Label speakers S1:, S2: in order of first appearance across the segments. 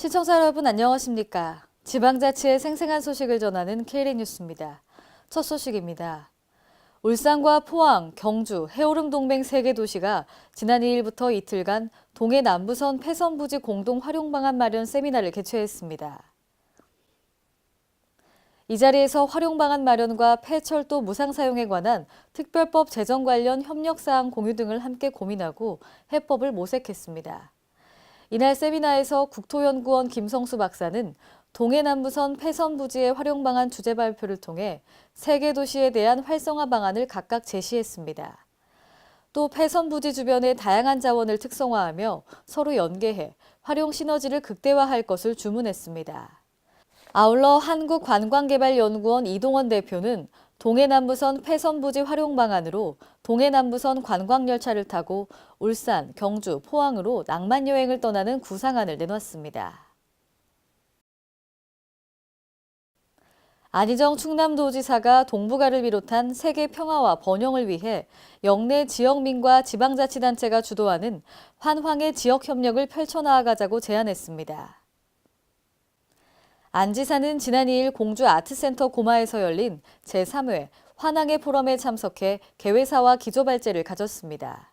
S1: 시청자 여러분 안녕하십니까? 지방자치의 생생한 소식을 전하는 KD 뉴스입니다. 첫 소식입니다. 울산과 포항, 경주, 해오름 동맹 3개 도시가 지난 2일부터 이틀간 동해 남부선 폐선부지 공동 활용 방안 마련 세미나를 개최했습니다. 이 자리에서 활용 방안 마련과 폐철도 무상 사용에 관한 특별법 제정 관련 협력 사항 공유 등을 함께 고민하고 해법을 모색했습니다. 이날 세미나에서 국토연구원 김성수 박사는 동해 남부선 폐선 부지의 활용 방안 주제 발표를 통해 3개 도시에 대한 활성화 방안을 각각 제시했습니다. 또 폐선 부지 주변의 다양한 자원을 특성화하며 서로 연계해 활용 시너지를 극대화할 것을 주문했습니다. 아울러 한국관광개발연구원 이동원 대표는 동해남부선 폐선부지 활용 방안으로 동해남부선 관광열차를 타고 울산, 경주, 포항으로 낭만여행을 떠나는 구상안을 내놨습니다. 안희정 충남도지사가 동북아를 비롯한 세계 평화와 번영을 위해 영내 지역민과 지방자치단체가 주도하는 환황의 지역협력을 펼쳐나가자고 제안했습니다. 안 지사는 지난 2일 공주 아트센터 고마에서 열린 제3회 환항의 포럼에 참석해 개회사와 기조발제를 가졌습니다.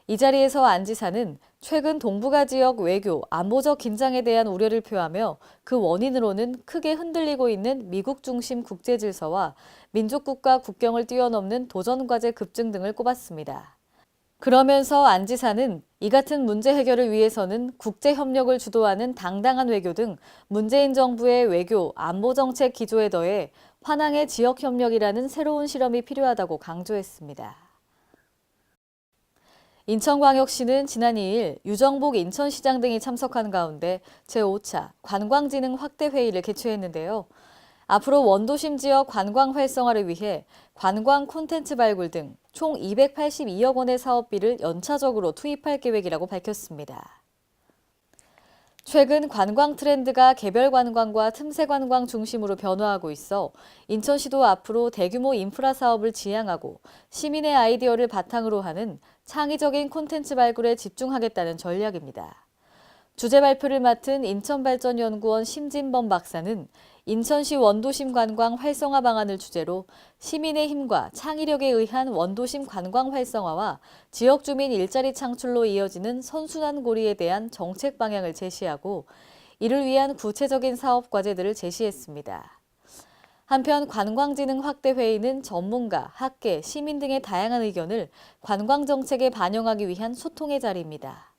S1: 이 자리에서 안 지사는 최근 동북아 지역 외교, 안보적 긴장에 대한 우려를 표하며 그 원인으로는 크게 흔들리고 있는 미국 중심 국제 질서와 민족국가 국경을 뛰어넘는 도전과제 급증 등을 꼽았습니다. 그러면서 안 지사는 이 같은 문제 해결을 위해서는 국제협력을 주도하는 당당한 외교 등 문재인 정부의 외교, 안보정책 기조에 더해 환항의 지역협력이라는 새로운 실험이 필요하다고 강조했습니다. 인천광역시는 지난 2일 유정복 인천시장 등이 참석한 가운데 제5차 관광진흥 확대회의를 개최했는데요. 앞으로 원도심 지역 관광 활성화를 위해 관광 콘텐츠 발굴 등 총 282억 원의 사업비를 연차적으로 투입할 계획이라고 밝혔습니다. 최근 관광 트렌드가 개별 관광과 틈새 관광 중심으로 변화하고 있어 인천시도 앞으로 대규모 인프라 사업을 지향하고 시민의 아이디어를 바탕으로 하는 창의적인 콘텐츠 발굴에 집중하겠다는 전략입니다. 주제 발표를 맡은 인천발전연구원 심진범 박사는 인천시 원도심 관광 활성화 방안을 주제로 시민의 힘과 창의력에 의한 원도심 관광 활성화와 지역 주민 일자리 창출로 이어지는 선순환 고리에 대한 정책 방향을 제시하고 이를 위한 구체적인 사업 과제들을 제시했습니다. 한편 관광진흥 확대회의는 전문가, 학계, 시민 등의 다양한 의견을 관광정책에 반영하기 위한 소통의 자리입니다.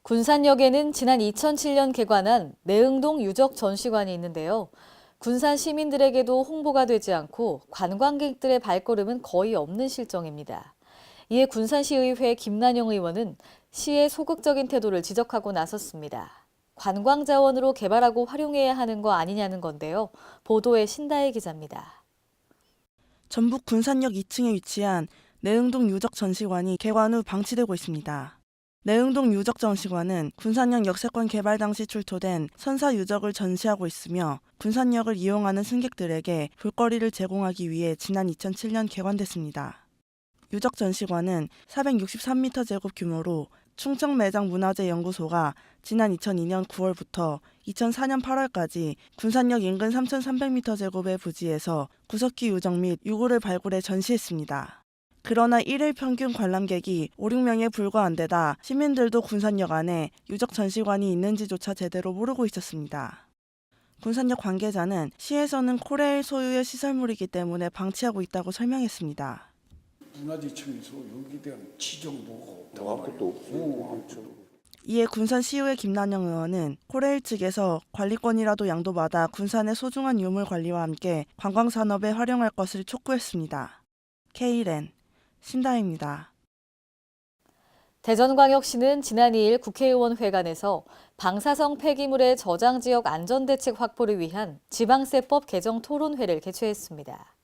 S1: 군산역에는 지난 2007년 개관한 내흥동 유적 전시관이 있는데요. 군산 시민들에게도 홍보가 되지 않고 관광객들의 발걸음은 거의 없는 실정입니다. 이에 군산시의회 김난영 의원은 시의 소극적인 태도를 지적하고 나섰습니다. 관광 자원으로 개발하고 활용해야 하는 거 아니냐는 건데요. 보도에 신다혜 기자입니다.
S2: 전북 군산역 2층에 위치한 내흥동 유적 전시관이 개관 후 방치되고 있습니다. 내흥동 유적 전시관은 군산역 역세권 개발 당시 출토된 선사 유적을 전시하고 있으며 군산역을 이용하는 승객들에게 볼거리를 제공하기 위해 지난 2007년 개관됐습니다. 유적 전시관은 463m 제곱 규모로 충청매장문화재연구소가 지난 2002년 9월부터 2004년 8월까지 군산역 인근 3,300m 제곱의 부지에서 구석기 유적 및 유골을 발굴해 전시했습니다. 그러나 1일 평균 관람객이 5, 6명에 불과한 데다 시민들도 군산역 안에 유적 전시관이 있는지조차 제대로 모르고 있었습니다. 군산역 관계자는 시에서는 코레일 소유의 시설물이기 때문에 방치하고 있다고 설명했습니다.
S3: 문화재청에서 여기에 대한 지정보가 없다고
S4: 아무것도 없어요.
S2: 이에 군산시의회 김난영 의원은 코레일 측에서 관리권이라도 양도받아 군산의 소중한 유물 관리와 함께 관광산업에 활용할 것을 촉구했습니다. K랜 신다혜입니다.
S1: 대전광역시는 지난 2일 국회의원 회관에서 방사성 폐기물의 저장지역 안전대책 확보를 위한 지방세법 개정 토론회를 개최했습니다.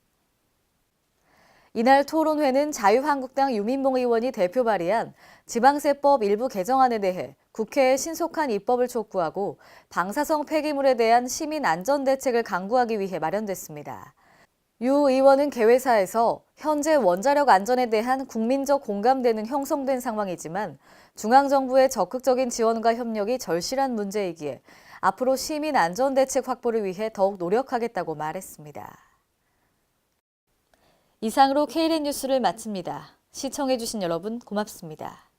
S1: 이날 토론회는 자유한국당 유민봉 의원이 대표 발의한 지방세법 일부 개정안에 대해 국회의 신속한 입법을 촉구하고 방사성 폐기물에 대한 시민 안전대책을 강구하기 위해 마련됐습니다. 유 의원은 개회사에서 현재 원자력 안전에 대한 국민적 공감대는 형성된 상황이지만 중앙정부의 적극적인 지원과 협력이 절실한 문제이기에 앞으로 시민 안전 대책 확보를 위해 더욱 노력하겠다고 말했습니다. 이상으로 K랜 뉴스를 마칩니다. 시청해주신 여러분 고맙습니다.